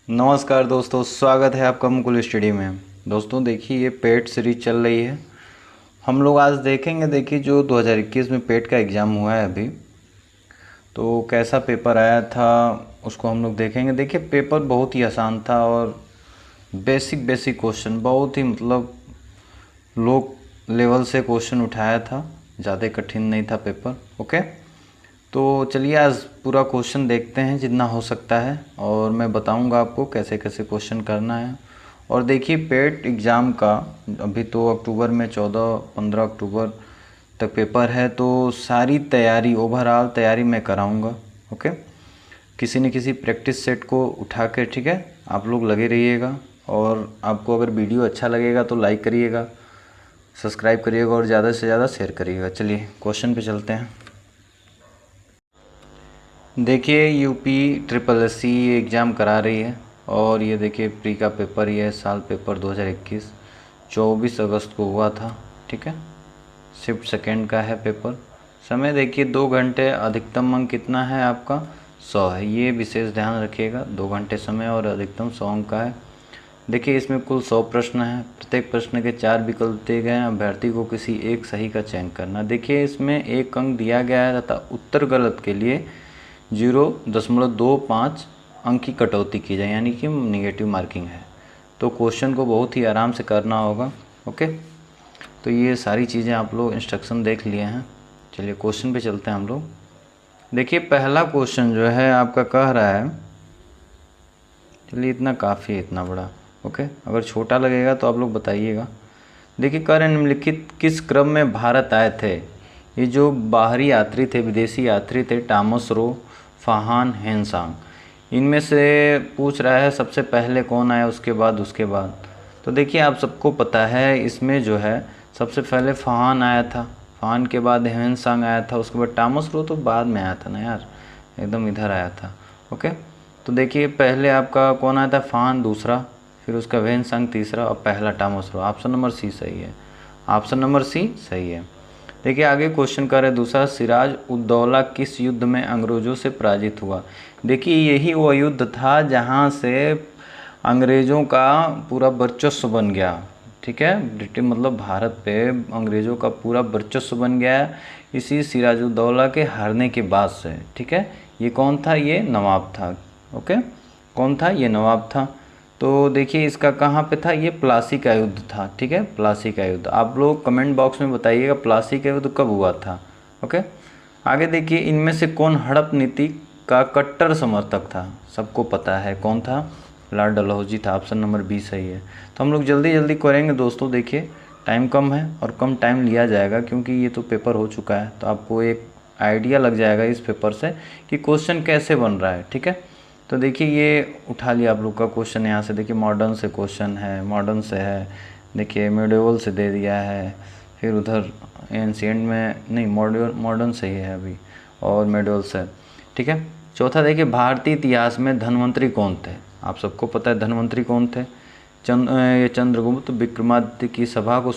नमस्कार दोस्तों, स्वागत है आपका मुकुल स्टडी में। दोस्तों देखिए, ये पेट सीरीज चल रही है। हम लोग आज देखेंगे, देखिए जो 2021 में पेट का एग्ज़ाम हुआ है अभी, तो कैसा पेपर आया था उसको हम लोग देखेंगे। देखिए पेपर बहुत ही आसान था और बेसिक बेसिक क्वेश्चन, बहुत ही मतलब लो लेवल से क्वेश्चन उठाया था, ज़्यादा कठिन नहीं था पेपर। ओके, तो चलिए आज पूरा क्वेश्चन देखते हैं जितना हो सकता है, और मैं बताऊंगा आपको कैसे कैसे क्वेश्चन करना है। और देखिए पेट एग्ज़ाम का अभी तो अक्टूबर में 14-15 अक्टूबर तक पेपर है, तो सारी तैयारी, ओवरऑल तैयारी मैं कराऊंगा। ओके, किसी न किसी प्रैक्टिस सेट को उठा के, ठीक है, आप लोग लगे रहिएगा। और आपको अगर वीडियो अच्छा लगेगा तो लाइक करिएगा, सब्सक्राइब करिएगा और ज़्यादा से ज़्यादा शेयर करिएगा। चलिए क्वेश्चन पे चलते हैं। देखिए UP triple S C exam करा रही है, और ये देखिए प्री का पेपर, ये साल पेपर 2021 24 अगस्त को हुआ था। ठीक है, शिफ्ट सेकेंड का है पेपर। समय देखिए 2 घंटे, अधिकतम अंक कितना है आपका 100 है, ये विशेष ध्यान रखिएगा। 2 घंटे समय और अधिकतम 100 अंक का है। देखिए इसमें कुल 100 प्रश्न हैं, प्रत्येक प्रश्न के 4 विकल्प दिए गए हैं, अभ्यर्थी को किसी एक सही का चयन करना। देखिए इसमें 1 अंक दिया गया है तथा उत्तर गलत के लिए 0.25 अंक की कटौती की जाए, यानी कि निगेटिव मार्किंग है। तो क्वेश्चन को बहुत ही आराम से करना होगा। ओके, तो ये सारी चीज़ें आप लोग इंस्ट्रक्शन देख लिए हैं। चलिए क्वेश्चन पे चलते हैं हम लोग। देखिए पहला क्वेश्चन जो है आपका कह रहा है, चलिए इतना काफ़ी है, इतना बड़ा। ओके, अगर छोटा लगेगा तो आप लोग बताइएगा। देखिए कह रहे निम्नलिखित किस क्रम में भारत आए थे। ये जो बाहरी यात्री थे, विदेशी यात्री थे, टॉमस रो, फाहान, हेनसांग, इनमें से पूछ रहा है सबसे पहले कौन आया, उसके बाद। तो देखिए आप सबको पता है इसमें जो है सबसे पहले फाहान आया था, फाहान के बाद हेनसांग आया था, उसके बाद टॉमस रो तो बाद में आया था ना यार, एकदम इधर आया था। ओके, तो देखिए पहले आपका कौन आया था, फाहान दूसरा, फिर उसका हेनसांग तीसरा, और पहला Thomas Roe. Option number C सही है, ऑप्शन नंबर सी सही है। देखिए आगे क्वेश्चन कर रहे दूसरा, सिराज उद्दौला किस युद्ध में अंग्रेजों से पराजित हुआ। देखिए यही वो युद्ध था जहाँ से अंग्रेज़ों का पूरा वर्चस्व बन गया। ठीक है, ब्रिटेन मतलब भारत पे अंग्रेज़ों का पूरा वर्चस्व बन गया इसी सिराजुद्दौला के हारने के बाद से। ठीक है, ये कौन था, ये नवाब था। ओके, कौन था, ये नवाब था। तो देखिए इसका कहाँ पे था, ये प्लासी का युद्ध था। ठीक है, प्लासी का युद्ध। आप लोग कमेंट बॉक्स में बताइएगा प्लासी का युद्ध कब हुआ था। ओके, आगे देखिए इनमें से कौन हड़प नीति का कट्टर समर्थक था। सबको पता है कौन था, लॉर्ड डलहौजी था। ऑप्शन नंबर बी सही है। तो हम लोग जल्दी जल्दी करेंगे दोस्तों। देखिए टाइम कम है और कम टाइम लिया जाएगा, क्योंकि ये तो पेपर हो चुका है, तो आपको एक आइडिया लग जाएगा इस पेपर से कि क्वेश्चन कैसे बन रहा है। ठीक है, तो देखिए ये उठा लिया आप लोग का क्वेश्चन यहाँ से। देखिए मॉडर्न से क्वेश्चन है, मॉडर्न से है, देखिए मेडिवल से दे दिया है, फिर उधर एंशिएंट में नहीं, मॉडर्न से ही है अभी, और मेडिवल से। ठीक है, चौथा देखिए भारतीय इतिहास में धनवंतरी कौन थे। आप सबको पता है धनवंतरी कौन थे। चंद्रगुप्त विक्रमादित्य की सभा को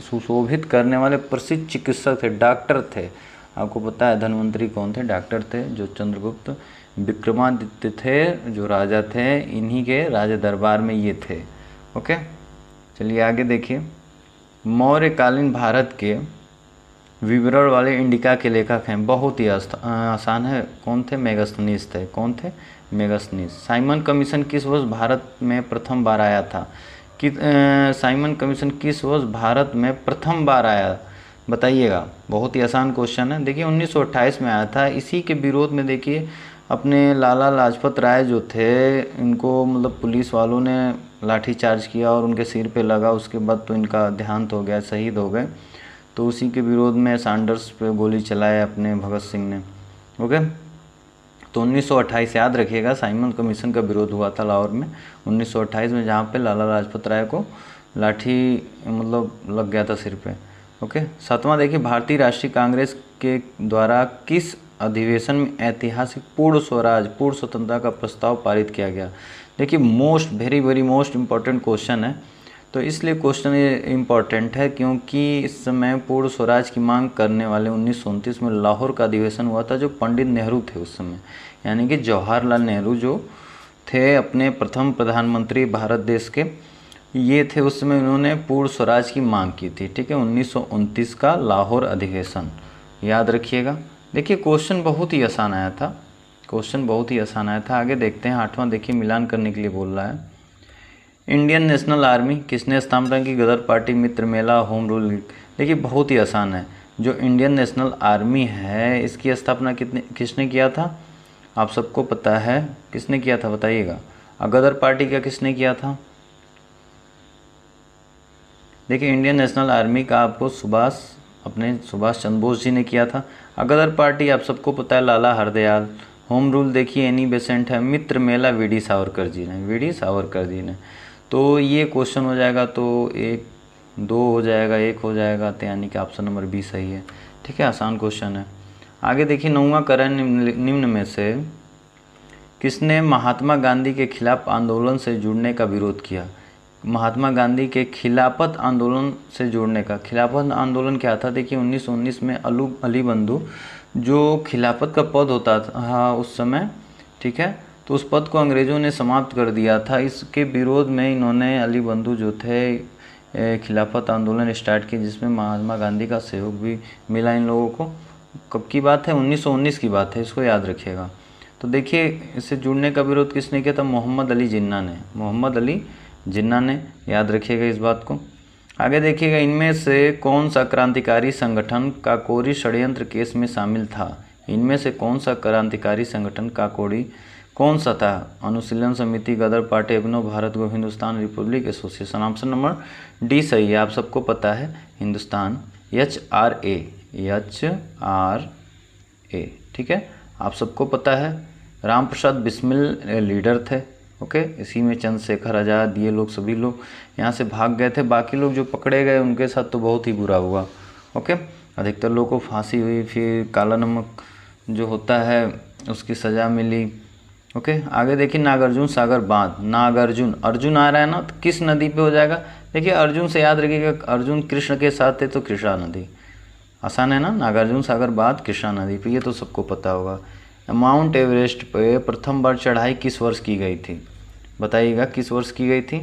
सुशोभित करने वाले प्रसिद्ध चिकित्सक थे, डॉक्टर थे। आपको पता है धनवंतरी कौन थे, डॉक्टर थे, जो चंद्रगुप्त विक्रमादित्य थे, जो राजा थे, इन्हीं के राजा दरबार में ये थे। ओके, चलिए आगे देखिए। मौर्यकालीन भारत के विवरण वाले इंडिका के लेखक हैं, बहुत ही आसान है, कौन थे, मेगास्थनीज थे। कौन थे, मेगास्थनीज। साइमन कमीशन किस वर्ष भारत में प्रथम बार आया था। कि साइमन कमीशन किस वर्ष भारत में प्रथम बार आया, बताइएगा। बहुत ही आसान क्वेश्चन है। देखिए 1928 में आया था। इसी के विरोध में देखिए अपने लाला लाजपत राय जो थे, इनको मतलब पुलिस वालों ने लाठीचार्ज किया और उनके सिर पे लगा, उसके बाद तो इनका देहांत हो गया, शहीद हो गए। तो उसी के विरोध में सैंडर्स पे गोली चलाए अपने भगत सिंह ने। ओके, तो 1928 याद रखिएगा, साइमन कमीशन का विरोध हुआ था लाहौर में 1928 में, जहाँ पे लाला लाजपत राय को लाठी मतलब लग गया था सिर पे। ओके, सातवां देखिए भारतीय राष्ट्रीय कांग्रेस के द्वारा किस अधिवेशन में ऐतिहासिक पूर्ण स्वराज, पूर्ण स्वतंत्रता का प्रस्ताव पारित किया गया। देखिए most very most important question है, तो इसलिए क्वेश्चन ये इम्पॉर्टेंट है क्योंकि इस समय पूर्ण स्वराज की मांग करने वाले 1929 में लाहौर का अधिवेशन हुआ था, जो पंडित नेहरू थे उस समय, यानी कि जवाहरलाल नेहरू जो थे अपने प्रथम प्रधानमंत्री भारत देश के, ये थे उस समय उन्होंने पूर्ण स्वराज की मांग की थी। ठीक है, 1929 का लाहौर अधिवेशन, याद रखिएगा। देखिए क्वेश्चन बहुत ही आसान आया था, क्वेश्चन बहुत ही आसान आया था। आगे देखते हैं 8वां, देखिए मिलान करने के लिए बोल रहा है। इंडियन नेशनल आर्मी किसने स्थापना की? गदर पार्टी, मित्र मेला, होम रूल लीग। देखिए बहुत ही आसान है, जो इंडियन नेशनल आर्मी है इसकी स्थापना किसने किया था? आप सबको पता है किसने किया था, बताइएगा। गदर पार्टी का किसने किया था? देखिए इंडियन नेशनल आर्मी का आपको सुभाष चंद्र बोस जी ने किया था। गदर पार्टी आप सबको पता है लाला हरदयाल। होम रूल देखिए एनी बेसेंट है। मित्र मेला वी.डी. सावरकर जी ने। तो ये क्वेश्चन हो जाएगा, तो 1 2 हो जाएगा, 1 हो जाएगा, तो यानी कि ऑप्शन नंबर बी सही है। ठीक है, आसान क्वेश्चन है। आगे देखिए 9वां करण निम्न में से किसने महात्मा गांधी के खिलाफ आंदोलन से जुड़ने का विरोध किया? महात्मा गांधी के खिलाफत आंदोलन से जुड़ने का, खिलाफत आंदोलन क्या था? देखिए 1919 में अली बंधु जो खिलाफत का पद होता था उस समय, ठीक है, तो उस पद को अंग्रेज़ों ने समाप्त कर दिया था। इसके विरोध में इन्होंने अली बंधु जो थे खिलाफत आंदोलन स्टार्ट किया, जिसमें महात्मा गांधी का सहयोग भी मिला इन लोगों को। कब की बात है? 1919 की बात है, इसको याद रखिएगा। तो देखिए इससे जुड़ने का विरोध किसने किया था? मोहम्मद अली जिन्ना ने, याद रखिएगा इस बात को। आगे देखिएगा, इनमें से कौन सा क्रांतिकारी संगठन काकोरी षड्यंत्र केस में शामिल था? इनमें से कौन सा क्रांतिकारी संगठन काकोरी कौन सा था? अनुशीलन समिति, गदर पार्टी, अभिनव भारत को Hindustan Republic association. Option number D सही है, आप सबको पता है हिंदुस्तान, HRA, ठीक है, आप सबको पता है। राम प्रसाद बिस्मिल लीडर थे, ओके, इसी में चंद्रशेखर आज़ाद, ये लोग सभी लोग यहाँ से भाग गए थे। बाकी लोग जो पकड़े गए उनके साथ तो बहुत ही बुरा हुआ, ओके, अधिकतर लोगों को फांसी हुई, फिर काला नमक जो होता है उसकी सज़ा मिली, ओके। आगे देखिए नागार्जुन सागर बांध, अर्जुन आ रहा है ना, तो किस नदी पे हो जाएगा? देखिए अर्जुन से याद रखिएगा, अर्जुन कृष्ण के साथ थे तो कृष्णा नदी, आसान है ना, नागार्जुन सागर बांध कृष्णा नदी पे, ये तो सबको पता होगा। माउंट एवरेस्ट पे प्रथम बार चढ़ाई किस वर्ष की गई थी? बताइएगा किस वर्ष की गई थी?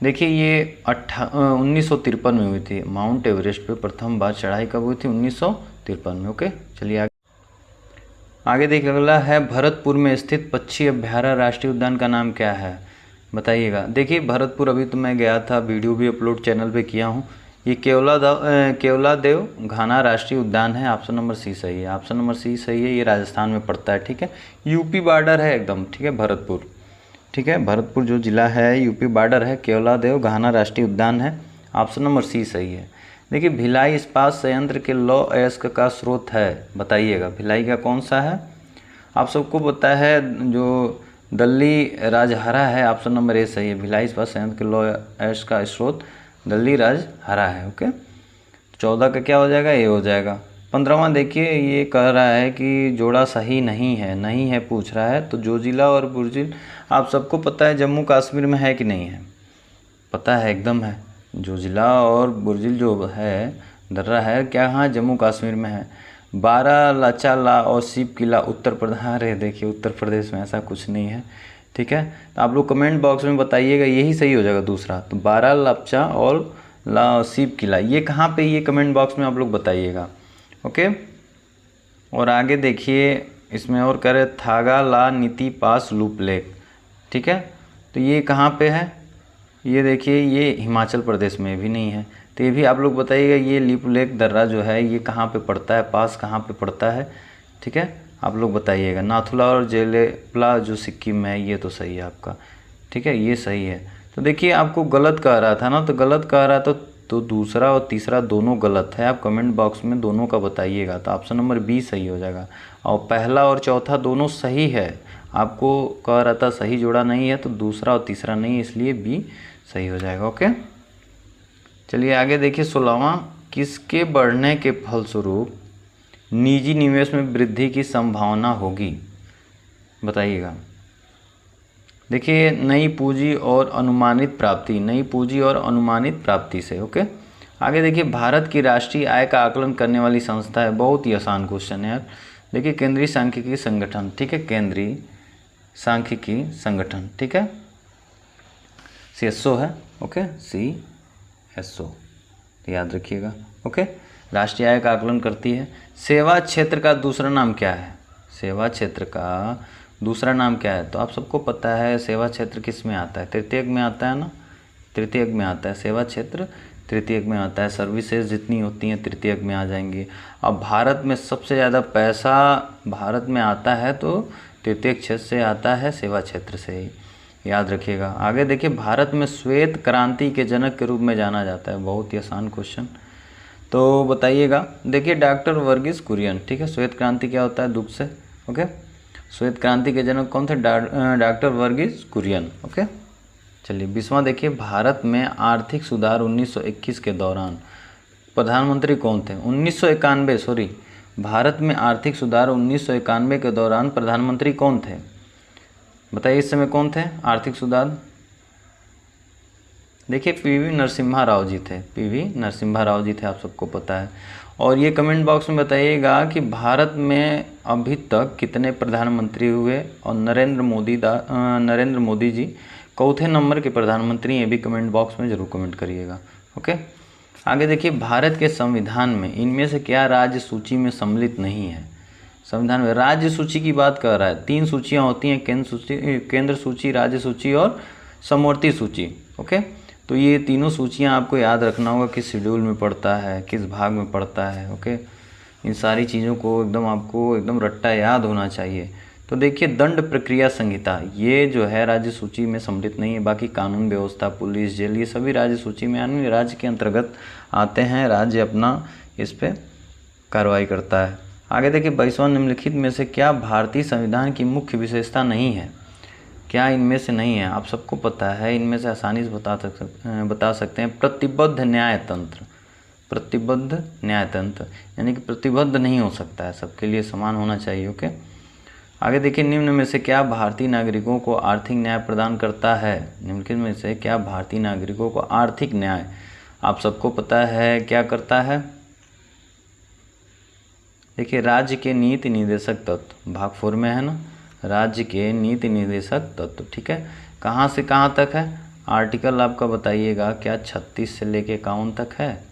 देखिए ये 1953 में हुई थी। माउंट एवरेस्ट पे प्रथम बार चढ़ाई कब हुई थी? 1953 में, ओके। चलिए आगे देखिए, अगला है भरतपुर में स्थित पक्षी अभ्यारण्य राष्ट्रीय उद्यान का नाम क्या है? बताइएगा। देखिए भरतपुर अभी तो मैं गया था, वीडियो भी अपलोड चैनल पे किया हूँ। ये केवलादेव घाना राष्ट्रीय उद्यान है, ऑप्शन नंबर सी सही है, ऑप्शन नंबर सी सही है। ये राजस्थान में पड़ता है, ठीक है, यूपी बॉर्डर है एकदम, ठीक है, भरतपुर, ठीक है, भरतपुर जो जिला है यूपी बॉर्डर है। केवलादेव घाना राष्ट्रीय उद्यान है, ऑप्शन नंबर सी सही है। देखिए भिलाई इस्पात संयंत्र के लौह अयस्क का स्रोत है, बताइएगा भिलाई का कौन सा है? आप सबको पता है जो दल्ली राजहरा है, ऑप्शन नंबर ए सही है। भिलाई इस्पात संयंत्र के लौह अयस्क का स्रोत दल्ली राजहरा है, ओके। 14 का क्या हो जाएगा? ए हो जाएगा। 15वां देखिए, ये कह रहा है कि जोड़ा सही नहीं है पूछ रहा है, तो जोजिला और बुर्जिल आप सबको पता है जम्मू कश्मीर में है कि नहीं है? पता है, एकदम है। जोजिला और बुर्जिल जो है दर्रा है क्या, हाँ जम्मू कश्मीर में है। बारालाचाला और शिव किला उत्तर प्रदेश, अरे देखिए उत्तर प्रदेश में ऐसा कुछ नहीं है, ठीक है। तो आप लोग कमेंट बॉक्स में बताइएगा, यही सही हो जाएगा दूसरा। तो बारालाचा और शिव किला ये कहाँ पे, ये कमेंट बॉक्स में आप लोग बताइएगा, ओके। और आगे देखिए इसमें और कह रहे थागा ला नीति पास लूप लेक, ठीक है, तो ये कहाँ पे है? ये देखिए ये हिमाचल प्रदेश में भी नहीं है, तो ये भी आप लोग बताइएगा। ये लीप लेक दर्रा जो है ये कहाँ पे पड़ता है, पास कहाँ पे पड़ता है, ठीक है, आप लोग बताइएगा। नाथुला और जेलेपला जो सिक्किम में है, ये तो सही है आपका, ठीक है, ये सही है। तो देखिए आपको गलत कह रहा था ना, तो गलत कह रहा था तो दूसरा और तीसरा दोनों गलत है, आप कमेंट बॉक्स में दोनों का बताइएगा, तो ऑप्शन नंबर बी सही हो जाएगा। और पहला और चौथा दोनों सही है, आपको कह रहा था सही जोड़ा नहीं है, तो दूसरा और तीसरा नहीं, इसलिए बी सही हो जाएगा, ओके। चलिए आगे देखिए 16वां, किसके बढ़ने के फलस्वरूप निजी निवेश में वृद्धि की संभावना होगी? बताइएगा। देखिए नई पूंजी और अनुमानित प्राप्ति से, ओके। आगे देखिए भारत की राष्ट्रीय आय का आकलन करने वाली संस्था है, बहुत ही आसान क्वेश्चन है यार। देखिए केंद्रीय सांख्यिकी संगठन, ठीक है, केंद्रीय सांख्यिकी संगठन, ठीक है, CSO है, ओके, CSO याद रखिएगा, ओके। राष्ट्रीय आय का आकलन करती है। सेवा क्षेत्र का दूसरा नाम क्या है? सेवा क्षेत्र का दूसरा नाम क्या है? तो आप सबको पता है सेवा क्षेत्र किस में आता है? तृतीयक में आता है ना, तृतीयक में आता है सेवा क्षेत्र, तृतीयक में आता है। सर्विसेज जितनी होती हैं तृतीयक में आ जाएंगी। अब भारत में सबसे ज़्यादा पैसा भारत में आता है तो तृतीयक क्षेत्र से आता है, सेवा क्षेत्र से ही, याद रखिएगा। आगे देखिए, भारत में श्वेत क्रांति के जनक के रूप में जाना जाता है। बहुत ही आसान क्वेश्चन, तो बताइएगा। देखिए डॉक्टर वर्गीस कुरियन, ठीक है। श्वेत क्रांति क्या होता है? दुग्ध से, ओके। श्वेत क्रांति के जनक कौन थे? Doctor Verghese Kurien, okay. चलिए 20वां देखिए, भारत में आर्थिक सुधार 1921 के दौरान प्रधानमंत्री कौन थे? 1991, सॉरी, भारत में आर्थिक सुधार 1991 के दौरान प्रधानमंत्री कौन थे? बताइए इस समय कौन थे आर्थिक सुधार? देखिए पीवी नरसिम्हा राव जी थे, पीवी नरसिम्हा राव जी थे, आप सबको पता है। और ये कमेंट बॉक्स में बताइएगा कि भारत में अभी तक कितने प्रधानमंत्री हुए और नरेंद्र मोदी जी चौथे नंबर के प्रधानमंत्री, ये भी कमेंट बॉक्स में जरूर कमेंट करिएगा, ओके। आगे देखिए, भारत के संविधान में इनमें से क्या राज्य सूची में सम्मिलित नहीं है? संविधान में राज्य सूची की बात कर रहा है। 3 सूचियाँ होती हैं, केंद्र सूची, राज्य सूची और समवर्ती सूची, ओके। तो ये तीनों सूचियाँ आपको याद रखना होगा किस शेड्यूल में पड़ता है, किस भाग में पड़ता है, ओके। इन सारी चीज़ों को एकदम आपको एकदम रट्टा याद होना चाहिए। तो देखिए, दंड प्रक्रिया संहिता, ये जो है राज्य सूची में सम्मिलित नहीं है। बाकी कानून व्यवस्था, पुलिस, जेल, ये सभी राज्य सूची में यानी राज्य के अंतर्गत आते हैं। राज्य अपना इस पर कार्रवाई करता है। आगे देखिए, 22वां, निम्नलिखित में से क्या भारतीय संविधान की मुख्य विशेषता नहीं है? क्या इनमें से नहीं है? आप सबको पता है, इनमें से आसानी से बता सकते हैं। प्रतिबद्ध न्यायतंत्र, प्रतिबद्ध न्यायतंत्र यानी कि प्रतिबद्ध नहीं हो सकता है, सबके लिए समान होना चाहिए, ओके। आगे देखिए, निम्न में से क्या भारतीय नागरिकों को आर्थिक न्याय प्रदान करता है? निम्नलिखित में से क्या भारतीय नागरिकों को आर्थिक न्याय, आप सबको पता है क्या करता है? देखिए, राज्य के नीति निर्देशक तत्व, भाग 4 में है ना, राज्य के नीति निर्देशक तत्व, ठीक है। कहाँ से कहाँ तक है? आर्टिकल आपका बताइएगा, क्या 36 से लेकर 51 तक है?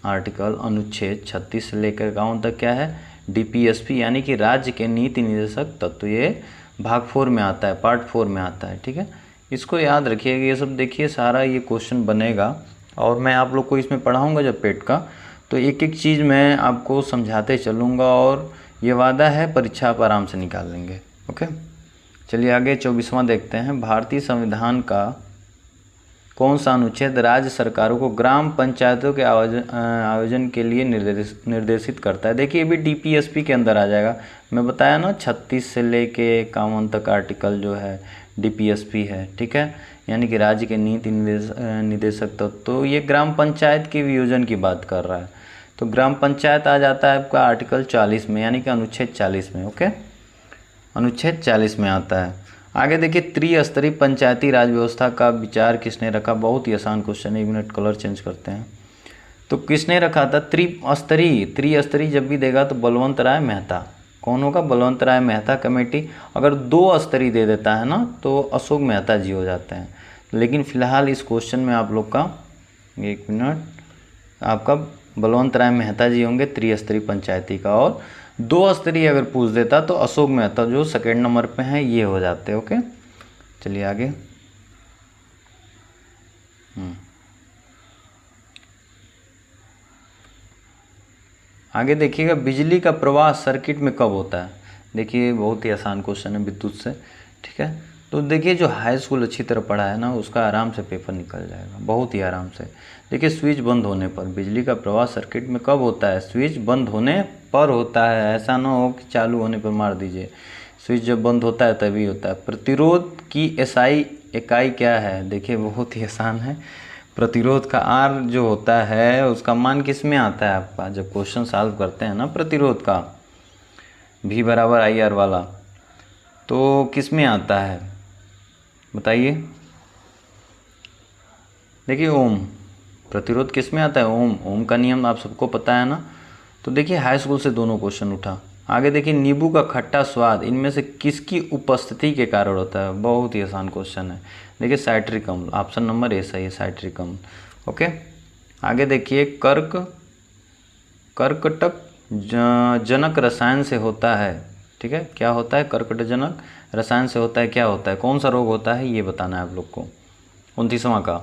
आर्टिकल अनुच्छेद 36 से लेकर 51 तक क्या है? DPSP यानी कि राज्य के नीति निर्देशक तत्व, ये भाग 4 में आता है, पार्ट 4 में आता है, ठीक है। इसको याद रखिएगा। ये सब देखिए सारा ये क्वेश्चन बनेगा और मैं आप लोग को इसमें पढ़ाऊँगा जब पेट का, तो एक एक चीज़ मैं आपको समझाते चलूँगा और ये वादा है परीक्षा आप आराम से निकाल लेंगे, ओके। चलिए आगे 24वां देखते हैं। भारतीय संविधान का कौन सा अनुच्छेद राज्य सरकारों को ग्राम पंचायतों के आयोजन के लिए निर्देशित करता है? देखिए ये भी DPSP के अंदर आ जाएगा। मैं बताया ना 36 से लेके 51 तक आर्टिकल जो है DPSP है, ठीक है, यानी कि राज्य के नीति निर्देशक तो ये ग्राम पंचायत के वियोजन की बात कर रहा है। तो ग्राम पंचायत आ जाता है आपका आर्टिकल 40 में यानी कि अनुच्छेद 40 में, ओके, अनुच्छेद 40 में आता है। आगे देखिए, त्रिस्तरीय पंचायती राज व्यवस्था का विचार किसने रखा? बहुत ही आसान क्वेश्चन है, 1 मिनट कलर चेंज करते हैं। तो किसने रखा था? त्रिस्तरीय जब भी देगा तो बलवंत राय मेहता। कौन होगा? बलवंत राय मेहता कमेटी। अगर 2 स्तरीय दे देता है ना तो अशोक मेहता जी हो जाते हैं। लेकिन फिलहाल इस क्वेश्चन में आप लोग का 1 मिनट, आपका बलवंत राय मेहता जी होंगे त्रिस्तरीय पंचायती का। और 2 स्तरीय अगर पूछ देता तो अशोक मेहता जो सेकेंड नंबर पे हैं ये हो जाते, ओके। चलिए आगे। आगे देखिएगा, बिजली का प्रवाह सर्किट में कब होता है? देखिए बहुत ही आसान क्वेश्चन है विद्युत से, ठीक है। तो देखिए जो हाई स्कूल अच्छी तरह पढ़ा है ना उसका आराम से पेपर निकल जाएगा, बहुत ही आराम से। देखिए स्विच बंद होने पर बिजली का प्रवाह सर्किट में कब होता है? स्विच बंद होने पर होता है, ऐसा ना हो कि चालू होने पर मार दीजिए। स्विच जब बंद होता है तभी होता है। प्रतिरोध की SI इकाई क्या है? देखिए बहुत ही आसान है। प्रतिरोध का R जो होता है उसका मान किस में आता है आपका? जब क्वेश्चन सॉल्व करते हैं ना प्रतिरोध का, V बराबर IR वाला, तो किस में आता है बताइए? देखिए ओम, प्रतिरोध किस में आता है? ओम। ओम का नियम आप सबको पता है ना। तो देखिए हाई स्कूल से दोनों क्वेश्चन उठा। आगे देखिए, नींबू का खट्टा स्वाद इनमें से किसकी उपस्थिति के कारण होता है? बहुत ही आसान क्वेश्चन है। देखिए साइट्रिक अम्ल, ऑप्शन नंबर ए सही है, साइट्रिक अम्ल। ओके, आगे देखिए, कर्कटक जनक रसायन से होता है, ठीक है, क्या होता है? कर्कटजनक रसायन से होता है, क्या होता है, कौन सा रोग होता है, ये बताना है आप लोग को। 29वां का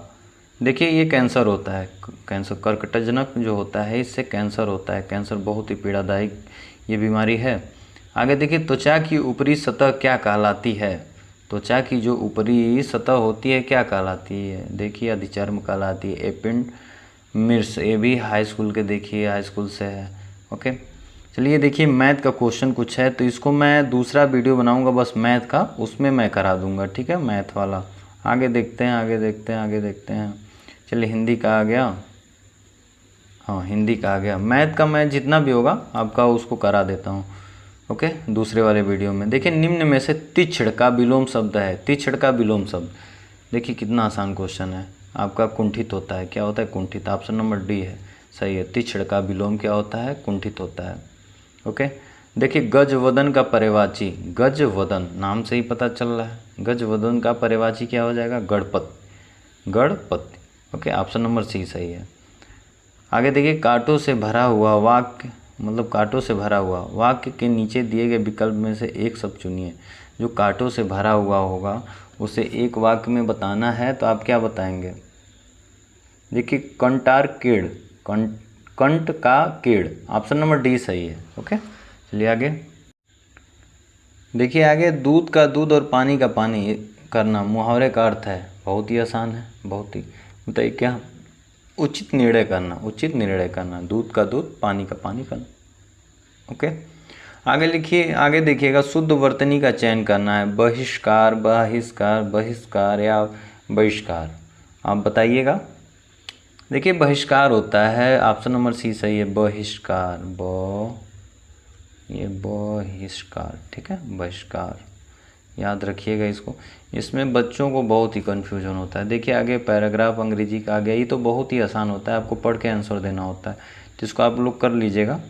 देखिए, ये कैंसर होता है। कैंसर, कर्कटजनक जो होता है इससे कैंसर होता है। कैंसर बहुत ही पीड़ादायक ये बीमारी है। आगे देखिए, त्वचा की ऊपरी सतह क्या कहलाती है? त्वचा की जो ऊपरी सतह होती है क्या कहलाती है? देखिए, अधिचर्म कहलाती है। एपिडर्मिस, ये भी हाई स्कूल के, देखिए हाई स्कूल से है। ओके, चलिए देखिए, मैथ का क्वेश्चन कुछ है तो इसको मैं दूसरा वीडियो बनाऊंगा बस मैथ का, उसमें मैं करा दूंगा, ठीक है, मैथ वाला। आगे देखते हैं, आगे देखते हैं, आगे देखते हैं। चलिए, हिंदी का आ गया। हाँ, हिंदी का आ गया। मैथ का मैं जितना भी होगा आपका उसको करा देता हूँ, ओके, दूसरे वाले वीडियो में। देखिए, निम्न में से तिछड़ का विलोम शब्द है। तिछड़ का विलोम शब्द, देखिए कितना आसान क्वेश्चन है आपका। कुंठित होता है, क्या होता है? कुंठित। ऑप्शन नंबर डी है, सही है। तिछड़ का विलोम क्या होता है? कुंठित होता है। ओके, देखिए, गजवदन का पर्यायवाची, गजवदन नाम से ही पता चल रहा है, गजवदन का पर्यायवाची क्या हो जाएगा? Ganpati, Ganpati. Okay, option number C सही है। आगे देखिए, कांटों से भरा हुआ वाक्य, मतलब कांटों से भरा हुआ वाक्य के नीचे दिए गए विकल्प में से एक शब्द चुनिए। जो कांटों से भरा हुआ होगा उसे एक वाक्य में बताना है, तो आप क्या बताएंगे? देखिए, कंटार केड़, कंट का केड़, ऑप्शन नंबर डी सही है। ओके, चलिए आगे देखिए, आगे दूध का दूध और पानी का पानी करना मुहावरे का अर्थ है। बहुत ही आसान है, बहुत ही। बताइए क्या? उचित निर्णय करना, उचित निर्णय करना। दूध का दूध, पानी का पानी करना। ओके, आगे लिखिए, आगे देखिएगा, शुद्ध वर्तनी का चयन करना है। बहिष्कार, बहिष्कार, बहिष्कार या बहिष्कार, आप बताइएगा। देखिए, बहिष्कार होता है, ऑप्शन नंबर सी सही है, बहिष्कार। ये बहिष्कार, ठीक है, बहिष्कार, याद रखिएगा इसको। इसमें बच्चों को बहुत ही कन्फ्यूजन होता है। देखिए, आगे पैराग्राफ अंग्रेजी का आ गया, ये तो बहुत ही आसान होता है, आपको पढ़ के आंसर देना होता है, जिसको आप लोग कर लीजिएगा,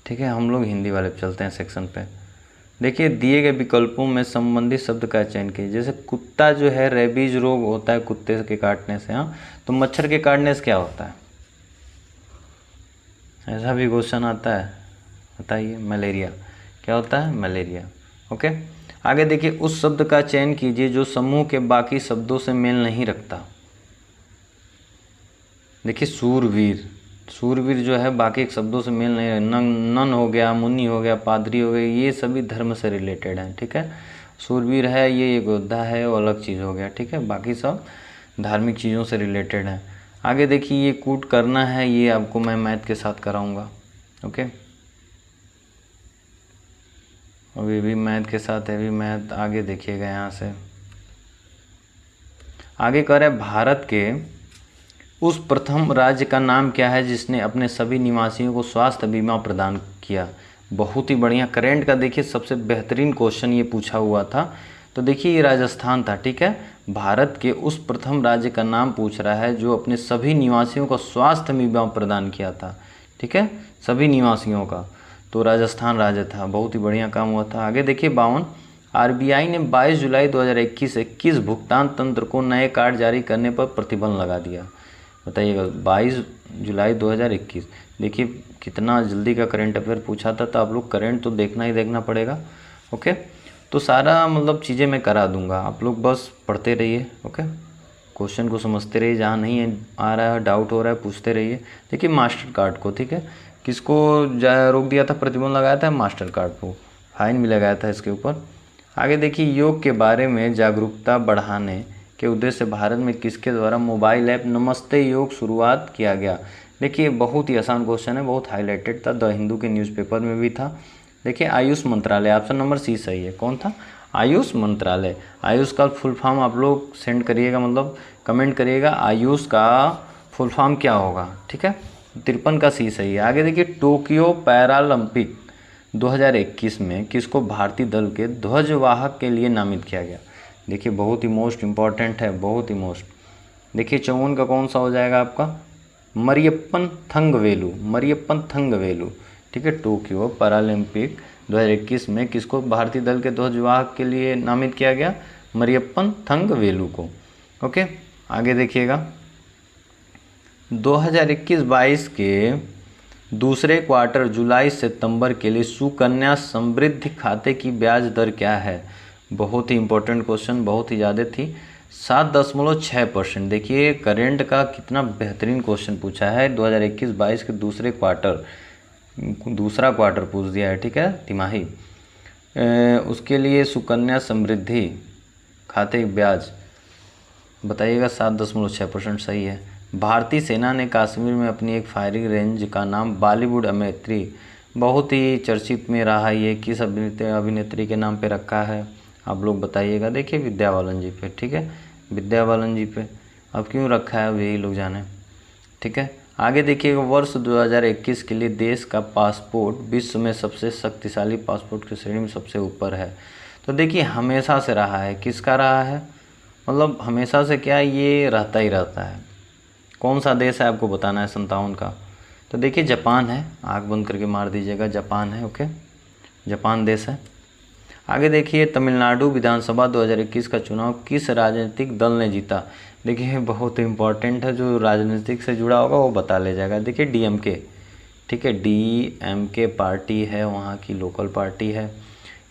ठीक है। हम लोग हिंदी वाले पे चलते हैं सेक्शन पे। देखिए, दिए गए विकल्पों में संबंधित शब्द का चयन कीजिए। जैसे कुत्ता जो है, रेबीज रोग होता है कुत्ते के काटने से, हाँ, तो मच्छर के काटने से क्या होता है? ऐसा भी क्वेश्चन आता है, बताइए। मलेरिया, क्या होता है? मलेरिया। ओके, आगे देखिए, उस शब्द का चयन कीजिए जो समूह के बाकी शब्दों से मेल नहीं रखता। देखिए, सूरवीर, सूरवीर जो है बाकी शब्दों से मेल नहीं, नन हो गया, मुनि हो गया, पादरी हो गया, ये सभी धर्म से रिलेटेड हैं, ठीक है। सूरवीर है, ये एक योद्धा है, वो अलग चीज़ हो गया, ठीक है। बाकी सब धार्मिक चीज़ों से रिलेटेड हैं। आगे देखिए, ये कूट करना है, ये आपको मैं मैथ के साथ कराऊंगा। ओके, अभी भी मैथ के साथ है, भी मैथ। आगे देखिएगा, यहाँ से आगे कह रहे हैं, भारत के उस प्रथम राज्य का नाम क्या है जिसने अपने सभी निवासियों को स्वास्थ्य बीमा प्रदान किया? बहुत ही बढ़िया, करेंट का देखिए सबसे बेहतरीन क्वेश्चन ये पूछा हुआ था। तो देखिए, ये राजस्थान था, ठीक है। भारत के उस प्रथम राज्य का नाम पूछ रहा है जो अपने सभी निवासियों को स्वास्थ्य बीमा प्रदान किया था, ठीक है, सभी निवासियों का। तो राजस्थान राज्य था, बहुत ही बढ़िया काम हुआ था। आगे देखिए, 52, आरबीआई ने 22 जुलाई 2021 से किस भुगतान तंत्र को नए कार्ड जारी करने पर प्रतिबंध लगा दिया? बताइएगा, 22 जुलाई 2021। देखिए, कितना जल्दी का करंट अफेयर पूछा था, तो आप लोग करंट तो देखना ही देखना पड़ेगा। ओके, तो सारा मतलब चीज़ें मैं करा दूंगा, आप लोग बस पढ़ते रहिए। ओके, क्वेश्चन को समझते रहिए, जहाँ नहीं है आ रहा है, डाउट हो रहा है, पूछते रहिए। देखिए, मास्टर कार्ड को, ठीक है, किसको रोक दिया था, प्रतिबंध लगाया था? मास्टर कार्ड को, फाइन भी लगाया था इसके ऊपर। आगे देखिए, योग के बारे में जागरूकता बढ़ाने के उद्देश्य से भारत में किसके द्वारा मोबाइल ऐप नमस्ते योग शुरुआत किया गया? देखिए, बहुत ही आसान क्वेश्चन है, बहुत हाईलाइटेड था, द हिंदू के न्यूज़पेपर में भी था। देखिए, आयुष मंत्रालय, ऑप्शन नंबर सी सही है। कौन था? आयुष मंत्रालय। आयुष का फुल फॉर्म आप लोग सेंड करिएगा, मतलब कमेंट करिएगा, आयुष का फुल फॉर्म क्या होगा, ठीक है। 53 का सी सही है। आगे देखिए, टोक्यो पैरालंपिक 2021 में किसको भारतीय दल के ध्वजवाहक के लिए नामित किया गया? देखिए, बहुत ही मोस्ट इम्पॉर्टेंट है, बहुत ही मोस्ट। देखिए, 54 का कौन सा हो जाएगा आपका? मरियप्पन थंगवेलु, मरियप्पन थंगवेलु, ठीक है। टोक्यो पैरालंपिक 2021 में किसको भारतीय दल के ध्वजवाहक के लिए नामित किया गया? मरियप्पन थंगवेलु को। ओके, आगे देखिएगा 2021-22 के दूसरे क्वार्टर जुलाई सितंबर के लिए सुकन्या समृद्धि खाते की ब्याज दर क्या है? बहुत ही इंपॉर्टेंट क्वेश्चन, बहुत ही ज़्यादा थी, 7.6%। देखिए करेंट का कितना बेहतरीन क्वेश्चन पूछा है। 2021-22 के दूसरा क्वार्टर पूछ दिया है, ठीक है, तिमाही। उसके लिए सुकन्या समृद्धि खाते की ब्याज बताइएगा, 7.6% सही है। भारतीय सेना ने कश्मीर में अपनी एक फायरिंग रेंज का नाम बॉलीवुड अभिनेत्री, बहुत ही चर्चित में रहा, ये किस अभिनेत्री के नाम पे रखा है आप लोग बताइएगा। देखिए विद्या बालन जी पे, ठीक है, विद्या बालन जी पे। अब क्यों रखा है अब यही लोग जाने, ठीक है। आगे देखिएगा वर्ष 2021 के लिए देश का पासपोर्ट विश्व में सबसे शक्तिशाली पासपोर्ट की श्रेणी में सबसे ऊपर है। तो देखिए हमेशा से रहा है, किसका रहा है, मतलब हमेशा से क्या, ये रहता ही रहता है। कौन सा देश है आपको बताना है 57 का? तो देखिए जापान है, आँख बंद करके मार दीजिएगा, जापान है। ओके, जापान देश है। आगे देखिए तमिलनाडु विधानसभा 2021 का चुनाव किस राजनीतिक दल ने जीता? देखिए बहुत इम्पॉर्टेंट है, जो राजनीतिक से जुड़ा होगा वो बता ले जाएगा। देखिए डीएमके, ठीक है, डीएमके पार्टी है, वहाँ की लोकल पार्टी है,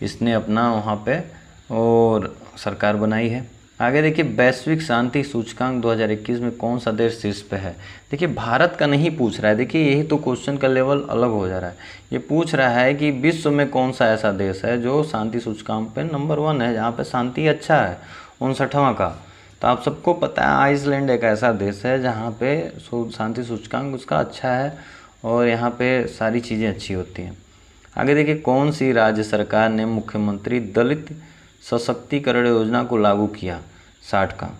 इसने अपना वहाँ पे और सरकार बनाई है। आगे देखिए वैश्विक शांति सूचकांक 2021 में कौन सा देश शीर्ष पे है? देखिए भारत का नहीं पूछ रहा है, देखिए यही तो क्वेश्चन का लेवल अलग हो जा रहा है। ये पूछ रहा है कि विश्व में कौन सा ऐसा देश है जो शांति सूचकांक पे नंबर 1 है, जहाँ पे शांति अच्छा है, 59वां का। तो आप सबको पता है आइसलैंड एक ऐसा देश है जहाँ पे शांति सूचकांक उसका अच्छा है और यहाँ पे सारी चीज़ें अच्छी होती हैं। आगे देखिए कौन सी राज्य सरकार ने मुख्यमंत्री दलित सशक्तिकरण योजना को लागू किया 60 का?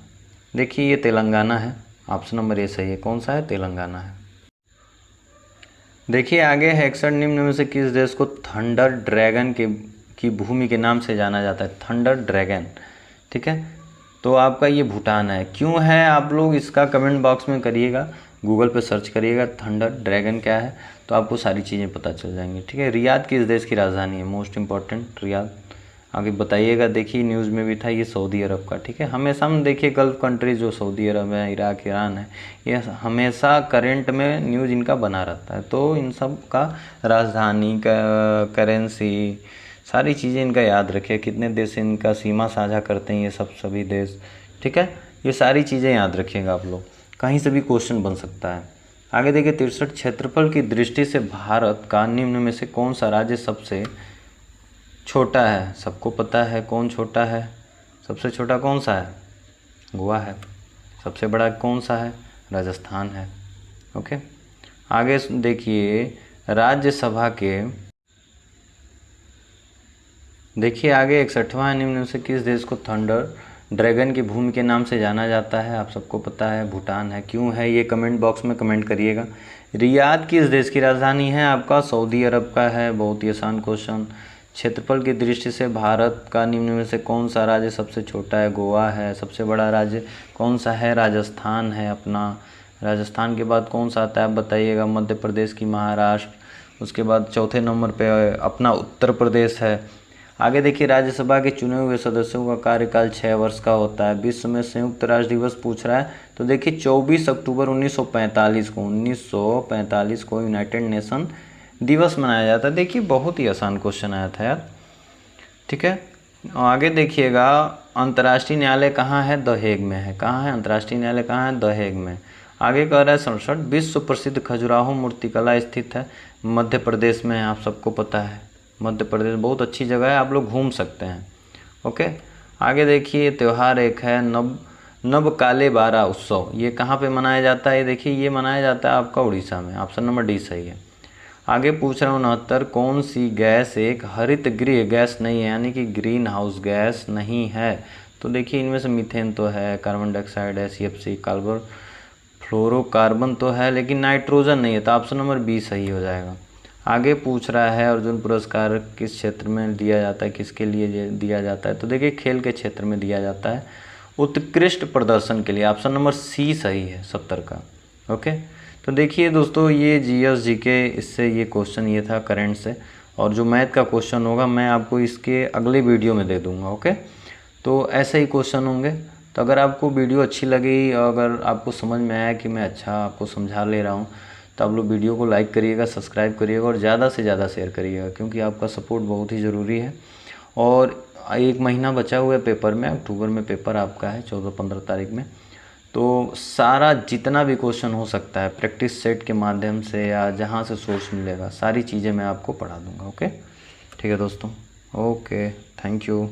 देखिए ये तेलंगाना है, ऑप्शन नंबर ए सही है। कौन सा है? तेलंगाना है। देखिए आगे है 61 निम्न में से किस देश को थंडर ड्रैगन की भूमि के नाम से जाना जाता है? थंडर ड्रैगन, ठीक है, तो आपका ये भूटान है। क्यों है आप लोग इसका कमेंट बॉक्स में करिएगा, गूगल पे सर्च करिएगा थंडर ड्रैगन क्या है, तो आपको सारी चीज़ें पता चल जाएंगी, ठीक है। रियाद किस देश की राजधानी है? मोस्ट इंपॉर्टेंट रियाद, आगे बताइएगा। देखिए न्यूज़ में भी था, ये सऊदी अरब का, ठीक है। हमेशा हम देखिए गल्फ़ कंट्रीज जो सऊदी अरब है, इराक, ईरान है, ये हमेशा करंट में न्यूज़ इनका बना रहता है। तो इन सब का राजधानी का, करेंसी, सारी चीज़ें इनका याद रखिए, कितने देश इनका सीमा साझा करते हैं, ये सभी देश, ठीक है। ये सारी चीज़ें याद रखिएगा आप लोग, कहीं से भी क्वेश्चन बन सकता है। आगे देखिए 63 क्षेत्रफल की दृष्टि से भारत का निम्न में से कौन सा राज्य सबसे छोटा है? सबको पता है कौन छोटा है, सबसे छोटा कौन सा है? गोवा है। सबसे बड़ा कौन सा है? राजस्थान है। ओके, आगे देखिए राज्यसभा के, देखिए आगे 61वां निम्न में से किस देश को थंडर ड्रैगन की भूमि के नाम से जाना जाता है? आप सबको पता है भूटान है। क्यों है ये कमेंट बॉक्स में कमेंट करिएगा। रियाद किस देश की राजधानी है? आपका सऊदी अरब का है। बहुत ही आसान क्वेश्चन। क्षेत्रफल की दृष्टि से भारत का निम्न में से कौन सा राज्य सबसे छोटा है? गोवा है। सबसे बड़ा राज्य कौन सा है? राजस्थान है अपना। राजस्थान के बाद कौन सा आता है आप बताइएगा? मध्य प्रदेश की महाराष्ट्र। उसके बाद चौथे नंबर पे अपना उत्तर प्रदेश है। आगे देखिए राज्यसभा के चुने हुए सदस्यों का कार्यकाल 6 वर्ष का होता है। विश्व में संयुक्त राष्ट्र दिवस पूछ रहा है, तो देखिए 24 अक्टूबर 1945 को यूनाइटेड नेशन दिवस मनाया जाता है। देखिए बहुत ही आसान क्वेश्चन आया था यार, ठीक है। आगे देखिएगा अंतर्राष्ट्रीय न्यायालय कहाँ है? द हेग में है। कहाँ है अंतर्राष्ट्रीय न्यायालय? कहाँ है? द हेग में। आगे कह रहा है 67 विश्व प्रसिद्ध खजुराहो मूर्तिकला स्थित है मध्य प्रदेश में है। आप सबको पता है मध्य प्रदेश बहुत अच्छी जगह है, आप लोग घूम सकते हैं। ओके, आगे देखिए त्यौहार एक है नवकालेबारा उत्सव। ये कहाँ पे मनाया जाता है? देखिए ये मनाया जाता है आपका उड़ीसा में। ऑप्शन नंबर डी सही है। आगे पूछ रहा हूँ 69 कौन सी गैस एक हरित गृह गैस नहीं है, यानी कि ग्रीन हाउस गैस नहीं है? तो देखिए इनमें से मीथेन तो है, कार्बन डाइऑक्साइड है, CFC कार्बन फ्लोरोकार्बन तो है, लेकिन नाइट्रोजन नहीं है। तो ऑप्शन नंबर बी सही हो जाएगा। आगे पूछ रहा है अर्जुन पुरस्कार किस क्षेत्र में दिया जाता है, किसके लिए दिया जाता है? तो देखिए खेल के क्षेत्र में दिया जाता है उत्कृष्ट प्रदर्शन के लिए। ऑप्शन नंबर सी सही है 70 का। ओके, तो देखिए दोस्तों ये GS GK इससे ये क्वेश्चन ये था करंट से, और जो मैथ का क्वेश्चन होगा मैं आपको इसके अगले वीडियो में दे दूँगा। ओके, तो ऐसे ही क्वेश्चन होंगे। तो अगर आपको वीडियो अच्छी लगी, अगर आपको समझ में आया कि मैं अच्छा आपको समझा ले रहा हूँ, तो आप लोग वीडियो को लाइक करिएगा, सब्सक्राइब करिएगा और ज़्यादा से ज़्यादा शेयर करिएगा, क्योंकि आपका सपोर्ट बहुत ही ज़रूरी है। और 1 महीना बचा हुआ है पेपर में, अक्टूबर में पेपर आपका है 14-15 तारीख में। तो सारा जितना भी क्वेश्चन हो सकता है प्रैक्टिस सेट के माध्यम से या जहाँ से सोर्स मिलेगा, सारी चीज़ें मैं आपको पढ़ा दूँगा। ओके, ठीक है दोस्तों, ओके, थैंक यू।